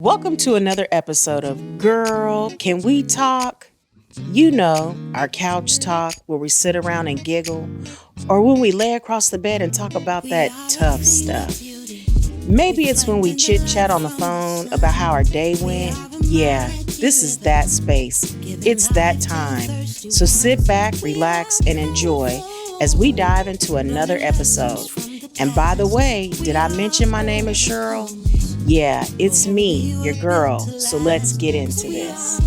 Welcome to another episode of Girl, Can We Talk? You know, our couch talk where we sit around and giggle, or when we lay across the bed and talk about that tough stuff. Maybe it's when we chit chat on the phone about how our day went. Yeah, this is that space. It's that time. So sit back, relax, and enjoy as we dive into another episode. And by the way, did I mention my name is Cheryl? Yeah, it's me, your girl. So let's get into this.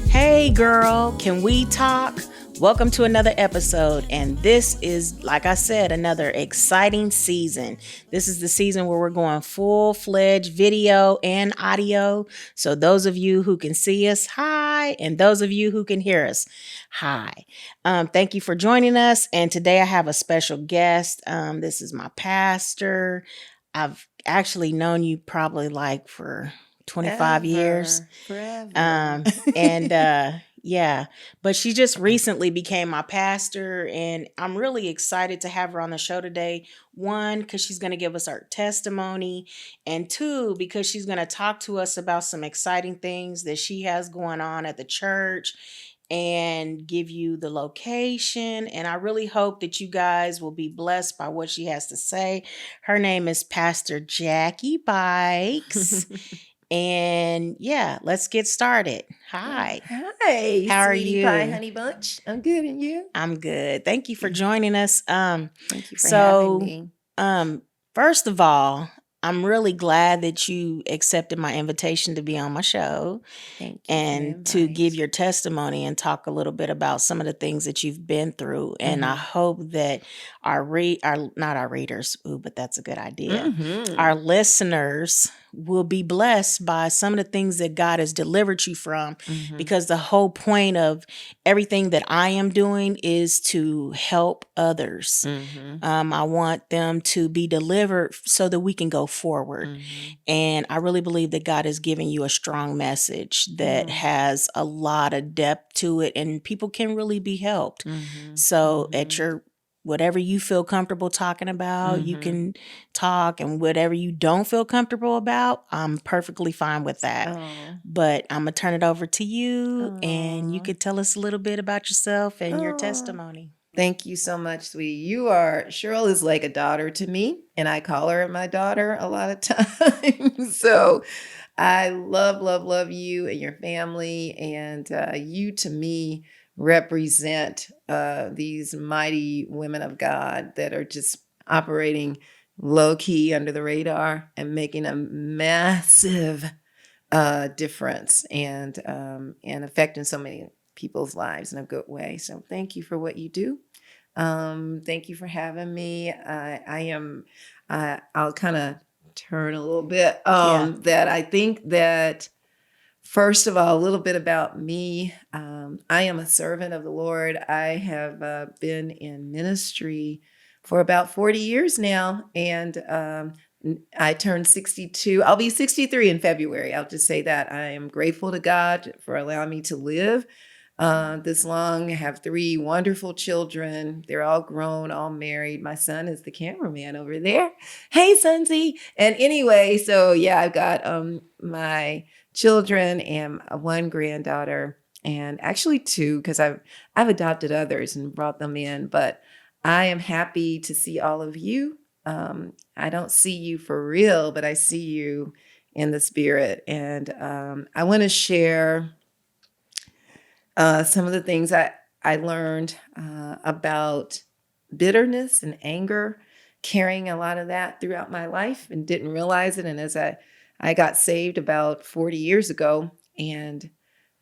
Hey, girl, can we talk? Welcome to another episode. And this is, like I said, another exciting season. This is the season where we're going full-fledged video and audio. So those of you who can see us, hi. And those of you who can hear us, hi. Thank you for joining us. And today I have a special guest. This is my pastor. I've actually known you probably like for 25 years. Forever. Yeah, but she just recently became my pastor, and I'm really excited to have her on the show today. One, because she's going to give us our testimony, and two, because she's going to talk to us about some exciting things that she has going on at the church and give you the location. And I really hope that you guys will be blessed by what she has to say. Her name is Pastor Jackie Bikes. And yeah, let's get started. Hi. Hi, How are sweetie you? pie, honey bunch. I'm good, and you? I'm good. Thank you for joining us. Thank you for So, having me. First of all, I'm really glad that you accepted my invitation to be on my show Thank you and to give your testimony and talk a little bit about some of the things that you've been through. And I hope that not our readers, but that's a good idea. Our listeners will be blessed by some of the things that God has delivered you from, because the whole point of everything that I am doing is to help others. I want them to be delivered so that we can go forward. And I really believe that God is giving you a strong message that has a lot of depth to it, and people can really be helped. So at your whatever you feel comfortable talking about, you can talk, and whatever you don't feel comfortable about, I'm perfectly fine with that. But I'm gonna turn it over to you, and you could tell us a little bit about yourself and your testimony. Thank you so much, sweetie. Cheryl is like a daughter to me, and I call her my daughter a lot of times. So I love you and your family, and you to me represent these mighty women of God that are just operating low key under the radar and making a massive difference and affecting so many people's lives in a good way. So thank you for what you do. Thank you for having me. I'll kind of turn a little bit. That I think that first of all, a little bit about me. I am a servant of the Lord. I have been in ministry for about 40 years now, and I turned 62. I'll be 63 in February. I'll just say that. I am grateful to God for allowing me to live this long. I have 3 wonderful children. They're all grown, all married. My son is the cameraman over there. Hey, Sunsy. And anyway, so yeah, I've got my children and 1 granddaughter, and actually 2, because I've adopted others and brought them in. But I am happy to see all of you. I don't see you for real, but I see you in the spirit. And I want to share some of the things I learned about bitterness and anger, carrying a lot of that throughout my life and didn't realize it. And as I got saved about 40 years ago and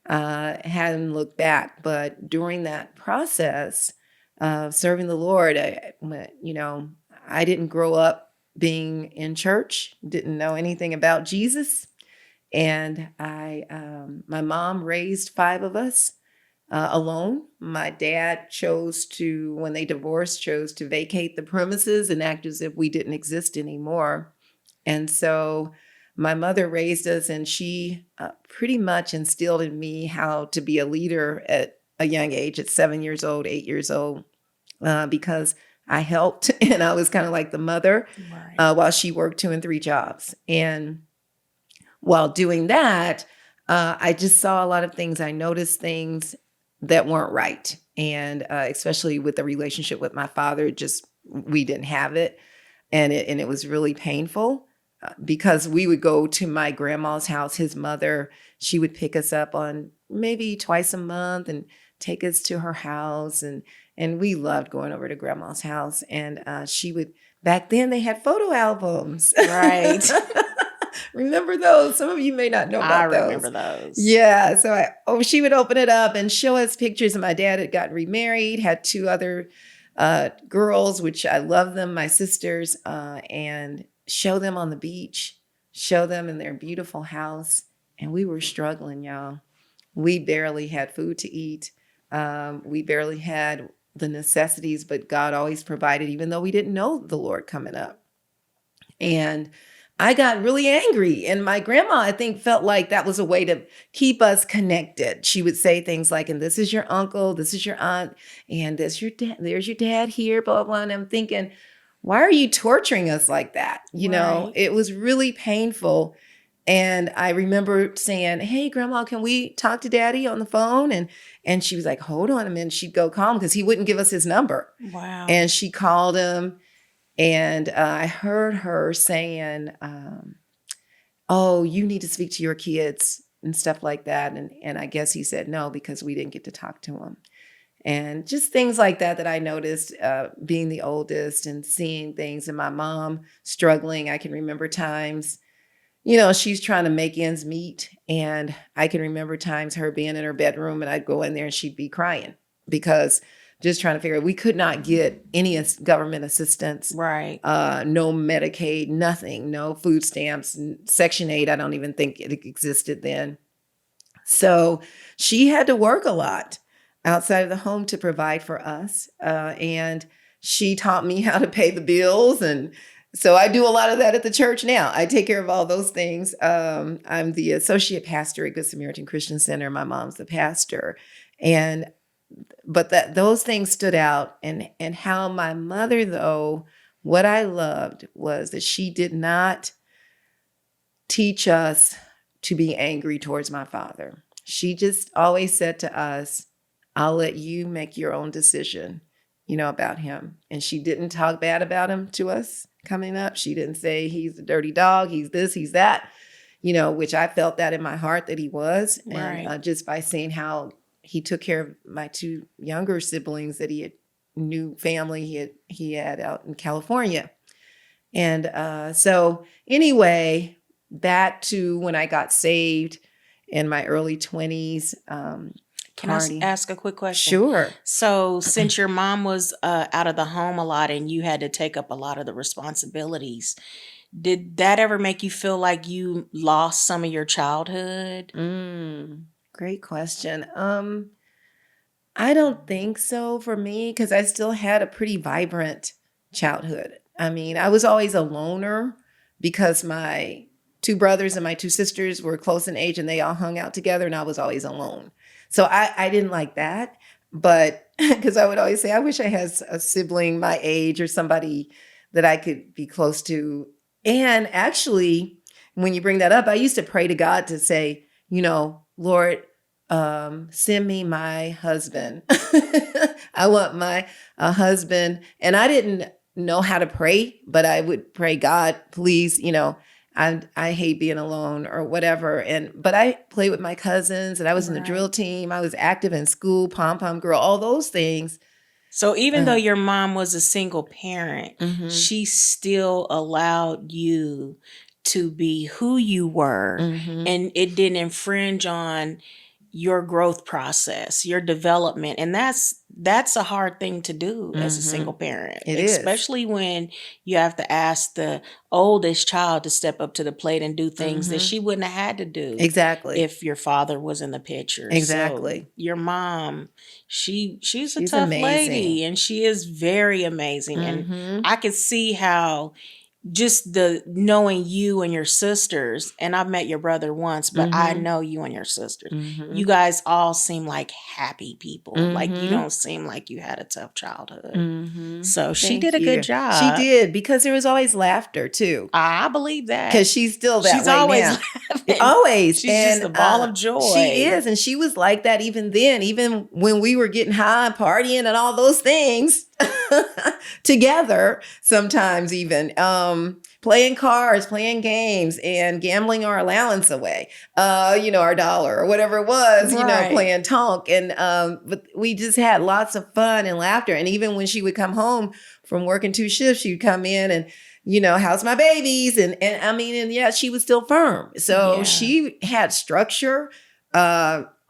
hadn't looked back. But during that process of serving the Lord, I didn't grow up being in church, didn't know anything about Jesus. And my mom raised 5 of us alone. My dad when they divorced, chose to vacate the premises and act as if we didn't exist anymore. And so my mother raised us, and she pretty much instilled in me how to be a leader at a young age, at 7 years old, 8 years old, because I helped and I was kind of like the mother while she worked 2 and 3 jobs. And while doing that, I just saw a lot of things. I noticed things that weren't right. And especially with the relationship with my father, just we didn't have it. And it was really painful because we would go to my grandma's house. His mother, she would pick us up on maybe twice a month and take us to her house. And we loved going over to grandma's house. And she would, back then they had photo albums. Right. Remember those? Some of you may not know I about those. remember those. Yeah. So she would open it up and show us pictures. And my dad had gotten remarried, had two other girls, which I love them, my sisters, and show them on the beach, show them in their beautiful house. And we were struggling, y'all. We barely had food to eat. We barely had the necessities, but God always provided, even though we didn't know the Lord coming up. And I got really angry. And my grandma, I think, felt like that was a way to keep us connected. She would say things like, and this is your uncle, this is your aunt, and there's your dad here, blah, blah, blah. And I'm thinking, why are you torturing us like that? You know, Right. it was really painful. And I remember saying, hey, grandma, can we talk to daddy on the phone? And she was like, hold on a minute. She'd go call him because he wouldn't give us his number. Wow. And she called him. And I heard her saying, oh, you need to speak to your kids and stuff like that. And I guess he said no because we didn't get to talk to him. And just things like that I noticed being the oldest and seeing things. And my mom struggling. I can remember times, she's trying to make ends meet. And I can remember times her being in her bedroom and I'd go in there and she'd be crying because just trying to figure out, we could not get any government assistance. Right. No Medicaid, nothing, no food stamps, Section 8. I don't even think it existed then. So she had to work a lot outside of the home to provide for us. And she taught me how to pay the bills. And so I do a lot of that at the church now. I take care of all those things. I'm the associate pastor at Good Samaritan Christian Center. My mom's the pastor. But those things stood out, and how my mother, though, what I loved was that she did not teach us to be angry towards my father. She just always said to us, I'll let you make your own decision, about him. And she didn't talk bad about him to us coming up. She didn't say he's a dirty dog, he's this, he's that, which I felt that in my heart that he was. Right. And just by seeing how he took care of my two younger siblings that he had new family he had out in California. And so anyway, back to when I got saved in my early 20s. Can I ask a quick question? Sure. So since your mom was out of the home a lot and you had to take up a lot of the responsibilities, did that ever make you feel like you lost some of your childhood? Great question. I don't think so for me because I still had a pretty vibrant childhood. I mean, I was always a loner because my two brothers and my two sisters were close in age and they all hung out together and I was always alone. So I didn't like that. But because I would always say, I wish I had a sibling my age or somebody that I could be close to. And actually, when you bring that up, I used to pray to God to say, Lord, send me my husband. I want my husband. And I didn't know how to pray, but I would pray, God, please, I hate being alone or whatever. But I played with my cousins and I was in the drill team. I was active in school, pom-pom girl, all those things. So even though your mom was a single parent, she still allowed you to be who you were, and it didn't infringe on your growth process, your development. And that's a hard thing to do as a single parent, especially when you have to ask the oldest child to step up to the plate and do things that she wouldn't have had to do Exactly. if your father was in the picture. Exactly. So your mom, she's a tough amazing. lady, and she is very amazing. And I could see how just the knowing you and your sisters, and I've met your brother once, but I Mm-hmm. know you and your sisters. Mm-hmm. You guys all seem like happy people. Like you Mm-hmm. don't seem like you had a tough childhood. Mm-hmm. So she Thank did a good you. She job. did, because there was always laughter too. I believe that. Because she's still that She's way always now. laughing. Always. She's just a ball of joy. She is. And she was like that even then, even when we were getting high, partying, and all those things together, sometimes even playing cards, playing games, and gambling our allowance away, our dollar or whatever it was, Right. playing tonk. And but we just had lots of fun and laughter. And even when she would come home from working 2 shifts, she'd come in and how's my babies? And yeah, she was still firm. So Yeah. she had structure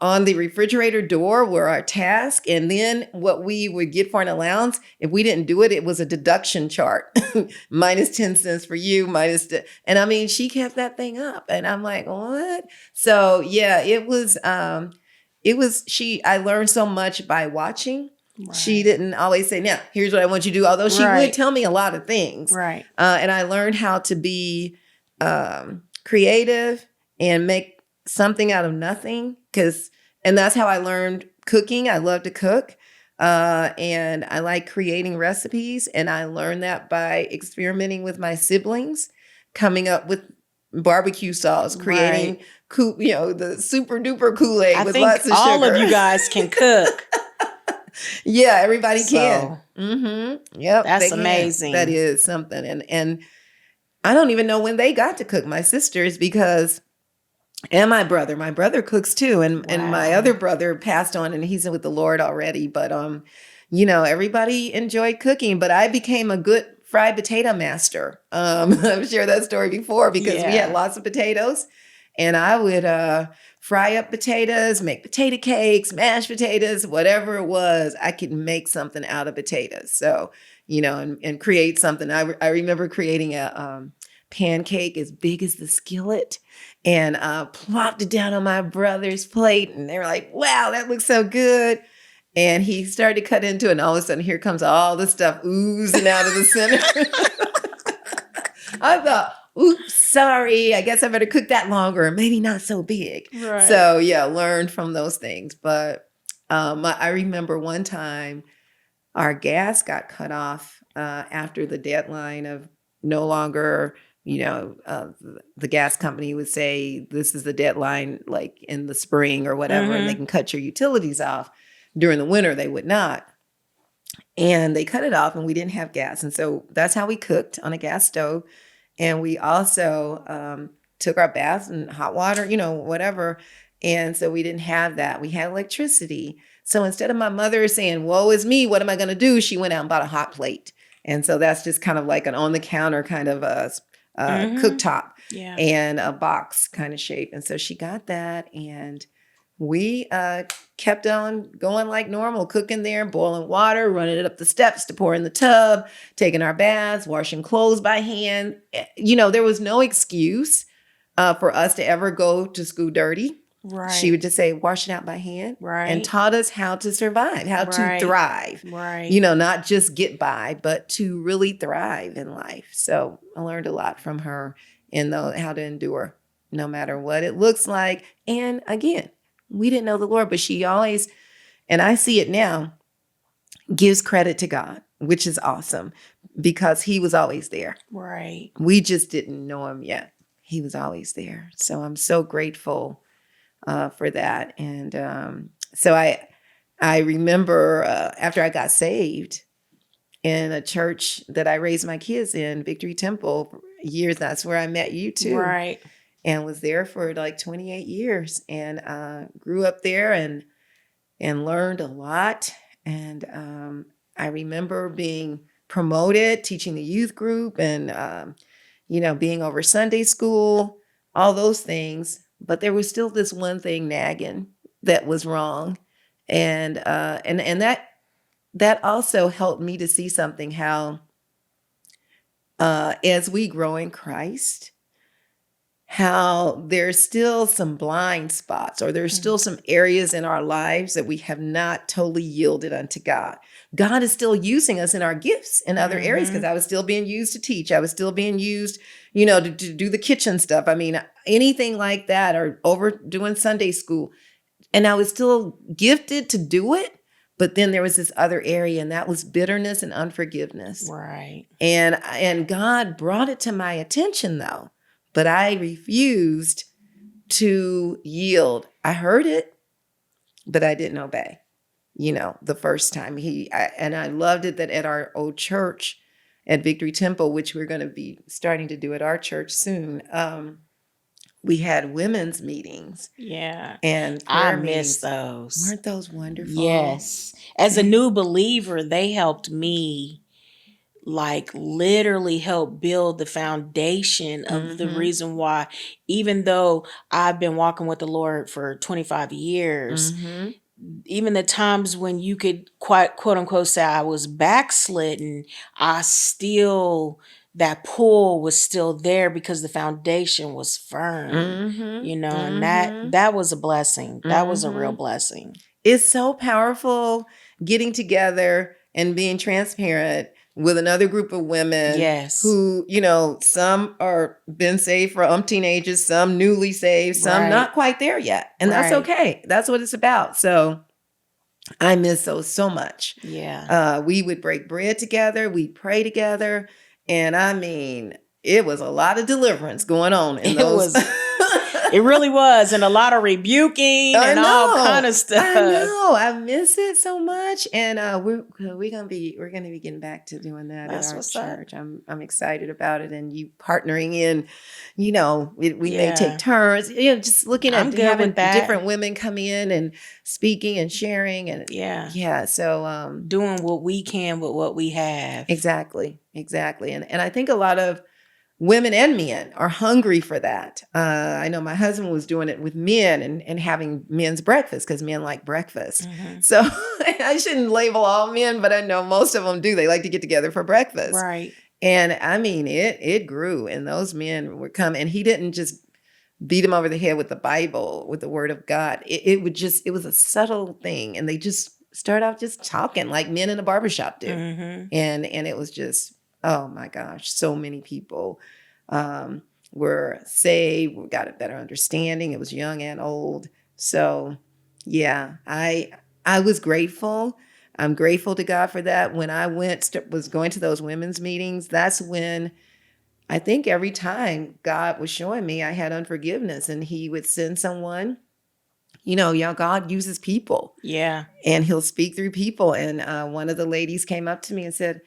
on the refrigerator door were our task. And then what we would get for an allowance, if we didn't do it, it was a deduction chart. minus 10 cents for you, and she kept that thing up. And I'm like, what? So yeah, I learned so much by watching. Right. She didn't always say, now, here's what I want you to do. Although she would tell me a lot of things. Right. And I learned how to be creative and make something out of nothing. And that's how I learned cooking. I love to cook. And I like creating recipes. And I learned that by experimenting with my siblings, coming up with barbecue sauce, creating the super duper Kool-Aid with lots of sugar. All of you guys can cook. Yeah, everybody can. Mm-hmm. Yep, that's amazing. That is something. And I don't even know when they got to cook, my sisters, and my brother cooks too. And my other brother passed on and he's with the Lord already. But, everybody enjoyed cooking, but I became a good fried potato master. I've shared that story before because we had lots of potatoes, and I would, fry up potatoes, make potato cakes, mashed potatoes, whatever it was, I could make something out of potatoes. So, and create something. I remember creating a pancake as big as the skillet and plopped it down on my brother's plate. And they were like, wow, that looks so good. And he started to cut into it. And all of a sudden, here comes all the stuff oozing out of the center. I thought, oops, sorry. I guess I better cook that longer. Maybe not so big. Right. So yeah, learned from those things. But I remember one time our gas got cut off after the deadline of no longer, the gas company would say, this is the deadline, like in the spring or whatever, and they can cut your utilities off. During the winter, they would not. And they cut it off and we didn't have gas. And so that's how we cooked, on a gas stove. And we also took our baths in hot water, whatever. And so we didn't have that. We had electricity. So instead of my mother saying, woe is me, what am I going to do? She went out and bought a hot plate. And so that's just kind of like an on-the-counter kind of a cooktop and a box kind of shape. And so she got that, and we kept on going like normal, cooking there, boiling water, running it up the steps to pour in the tub, taking our baths, washing clothes by hand. There was no excuse for us to ever go to school dirty. Right. She would just say, wash it out by hand. Right. And taught us how to survive, how to thrive. Right. Not just get by, but to really thrive in life. So I learned a lot from her in how to endure no matter what it looks like. And again, we didn't know the Lord, but she always, and I see it now, gives credit to God, which is awesome because he was always there. Right. We just didn't know him yet. He was always there. So I'm so grateful for that. And so I remember after I got saved in a church that I raised my kids in, Victory Temple, for years. That's where I met you too. Right. And was there for like 28 years and grew up there and learned a lot. And I remember being promoted, teaching the youth group and, being over Sunday school, all those things. But there was still this one thing nagging that was wrong. And that also helped me to see something, how as we grow in Christ, how there's still some blind spots, or there's still some areas in our lives that we have not totally yielded unto God. God is still using us in our gifts in other areas, because I was still being used to teach. I was still being used, to do the kitchen stuff. I mean, anything like that, or over doing Sunday school. And I was still gifted to do it. But then there was this other area, and that was bitterness and unforgiveness. Right. And God brought it to my attention, though. But I refused to yield. I heard it, but I didn't obey. The first time and I loved it that at our old church at Victory Temple, which we're going to be starting to do at our church soon, we had women's meetings. Yeah. And I prayer miss meetings. those. Weren't those wonderful? Yes. As a new believer, they helped me literally help build the foundation of the reason why, even though I've been walking with the Lord for 25 years, even the times when you could quote unquote say I was backslidden, that pull was still there because the foundation was firm, and that was a blessing. That was a real blessing. It's so powerful getting together and being transparent with another group of women. Yes. Who, some are been saved for umpteen ages, some newly saved, some not quite there yet. And that's okay. That's what it's about. So I miss those so much. Yeah. We would break bread together. We'd pray together. And I mean, it was a lot of deliverance going on in those. It really was. And a lot of rebuking and all kind of stuff. I know. I miss it so much. And we're gonna be getting back to doing that at our church. I'm excited about it. And you partnering in, we may take turns, just looking at having different women come in and speaking and sharing, and yeah. So doing what we can with what we have. Exactly. And I think a lot of women and men are hungry for that. I know my husband was doing it with men and having men's breakfast, because men like breakfast. So I shouldn't label all men, but I know most of them do. They like to get together for breakfast. Right. And I mean, it grew, and those men would come, and he didn't just beat them over the head with the Bible, with the word of God. It was a subtle thing. And they just start out just talking like men in a barbershop do. And it was just, oh my gosh, so many people were saved, got a better understanding. It was young and old. So yeah, I was grateful. I'm grateful to God for that. When I was going to those women's meetings, that's when I think every time God was showing me I had unforgiveness, and he would send someone, God uses people. Yeah. And he'll speak through people. And one of the ladies came up to me and said,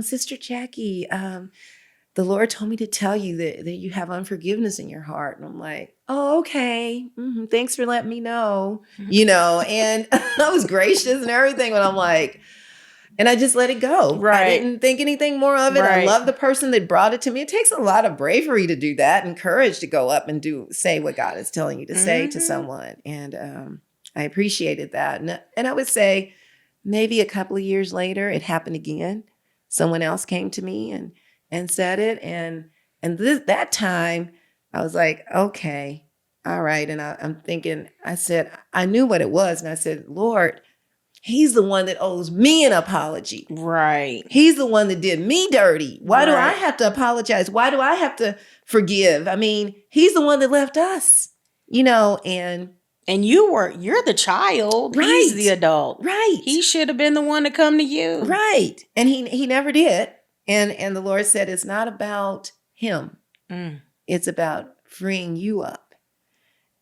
Sister Jackie, the Lord told me to tell you that you have unforgiveness in your heart. And I'm like, oh, okay. Thanks for letting me know, and I was gracious and everything. But I'm like, and I just let it go. Right. I didn't think anything more of it. Right. I love the person that brought it to me. It takes a lot of bravery to do that, and courage to go up and say what God is telling you to say to someone. And I appreciated that. And I would say maybe a couple of years later, it happened again. Someone else came to me and said it. And that time I was like, okay, all right. And I'm thinking, I said, I knew what it was. And I said, Lord, he's the one that owes me an apology. Right. He's the one that did me dirty. Why do I have to apologize? Why do I have to forgive? I mean, he's the one that left us, and you're the child. Right. He's the adult. Right. He should have been the one to come to you. Right. And he never did. And the Lord said, it's not about him. It's about freeing you up.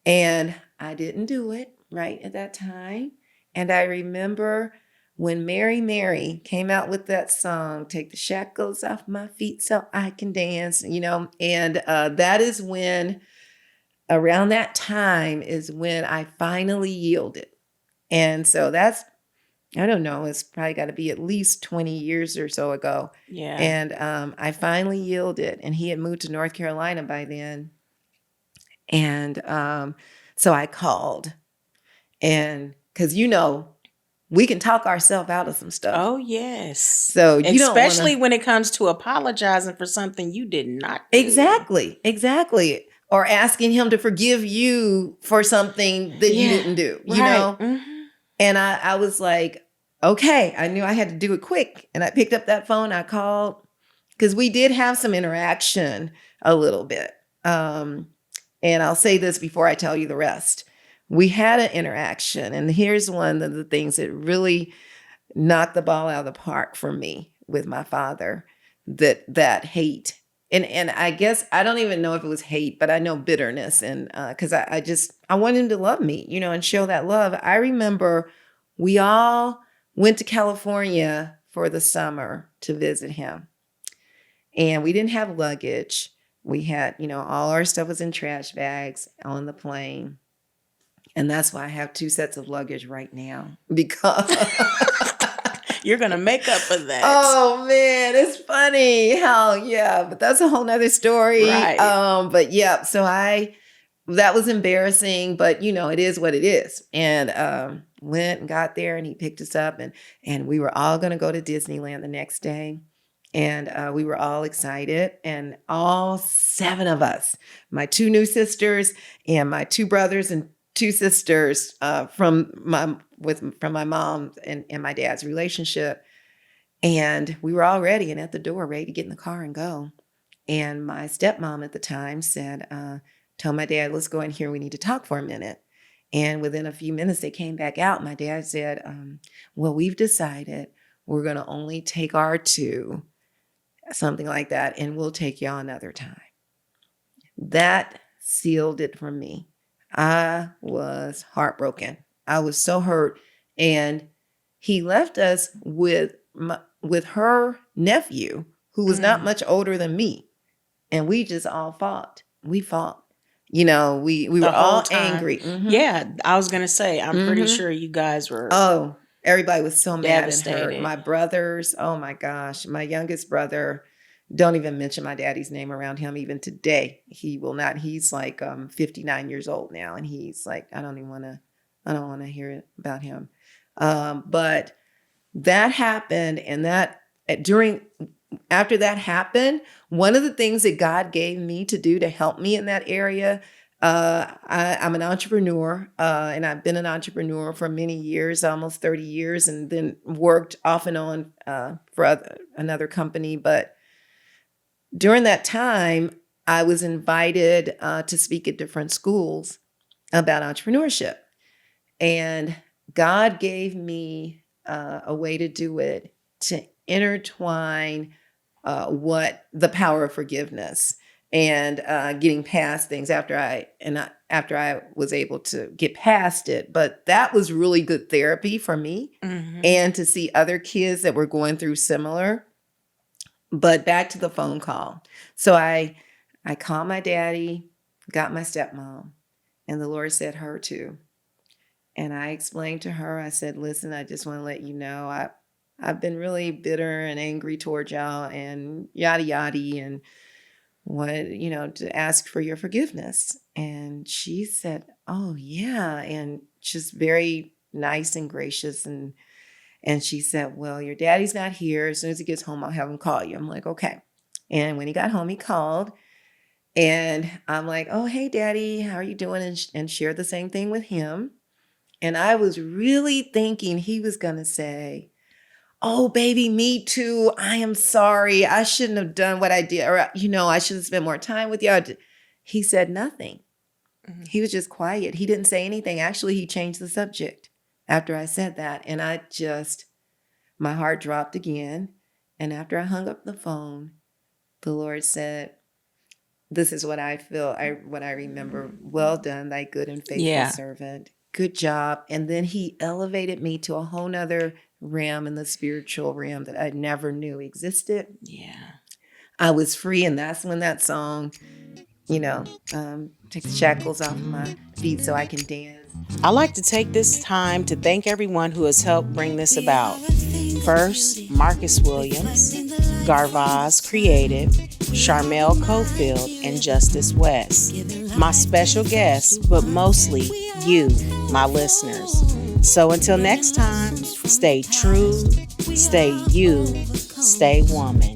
And I didn't do it right at that time. And I remember when Mary came out with that song, Take the Shackles Off My Feet So I Can Dance, and that is when, around that time is when I finally yielded. And so that's, I don't know, it's probably got to be at least 20 years or so ago. Yeah. And I finally yielded, and he had moved to North Carolina by then. And so I called, and because, we can talk ourselves out of some stuff. Oh, yes. So especially when it comes to apologizing for something you did not do. Exactly. or asking him to forgive you for something that you didn't do, you know? Mm-hmm. And I was like, okay, I knew I had to do it quick. And I picked up that phone, I called, because we did have some interaction a little bit. And I'll say this before I tell you the rest. We had an interaction, and here's one of the things that really knocked the ball out of the park for me with my father, that hate. And I guess I don't even know if it was hate, but I know bitterness. And because I want him to love me, you know, and show that love. I remember we all went to California for the summer to visit him. And we didn't have luggage. We had, you know, all our stuff was in trash bags on the plane. And that's why I have 2 sets of luggage right now, because You're going to make up for that. oh man, it's funny how, but that's a whole nother story. Right. But yeah, so that was embarrassing, but you know, it is what it is. And went and got there, and he picked us up, and we were all going to go to Disneyland the next day. And we were all excited, and all 7 of us, my 2 new sisters and my 2 brothers and 2 sisters from my mom and my dad's relationship. And we were all ready and at the door, ready to get in the car and go. And my stepmom at the time said, tell my dad, let's go in here. We need to talk for a minute. And within a few minutes, they came back out. My dad said, well, we've decided we're going to only take our 2, something like that, and we'll take y'all another time. That sealed it for me. I was heartbroken. I was so hurt. And he left us with her nephew, who was not much older than me. And we just all fought. We fought. You know, we were all angry. Mm-hmm. Yeah, I was going to say, I'm pretty sure you guys were. Oh, everybody was so mad and devastated. hurt. My brothers, oh my gosh. My youngest brother, don't even mention my daddy's name around him even today. He will not. He's like 59 years old now. And he's like, I don't want to hear it about him. But that happened. And after that happened, one of the things that God gave me to do to help me in that area, I'm an entrepreneur, and I've been an entrepreneur for many years, almost 30 years, and then worked off and on for another company. But during that time, I was invited to speak at different schools about entrepreneurship. And God gave me a way to do it, to intertwine what the power of forgiveness and getting past things after I was able to get past it. But that was really good therapy for me, and to see other kids that were going through similar. But back to the phone call. So I called my daddy, got my stepmom, and the Lord said her too. And I explained to her, I said, listen, I just want to let you know, I've been really bitter and angry towards y'all and yada yada, and to ask for your forgiveness. And she said, oh yeah. And just very nice and gracious. And she said, well, your daddy's not here. As soon as he gets home, I'll have him call you. I'm like, okay. And when he got home, he called. And I'm like, oh, hey, daddy, how are you doing? And shared the same thing with him. And I was really thinking he was going to say, oh, baby, me too. I am sorry. I shouldn't have done what I did. Or, I should have spent more time with you. He said nothing. Mm-hmm. He was just quiet. He didn't say anything. Actually, he changed the subject after I said that. And my heart dropped again. And after I hung up the phone, the Lord said, this is what I feel, what I remember. Well done, thy good and faithful servant. Good job. And then he elevated me to a whole nother realm, in the spiritual realm, that I never knew existed. Yeah. I was free. And that's when that song, take the shackles off my feet so I can dance. I like to take this time to thank everyone who has helped bring this about. First, Marcus Williams, Garvaz Creative, Charmel Cofield, and Justice West. My special guests, but mostly you, my listeners. So until next time, stay true, stay you, stay woman.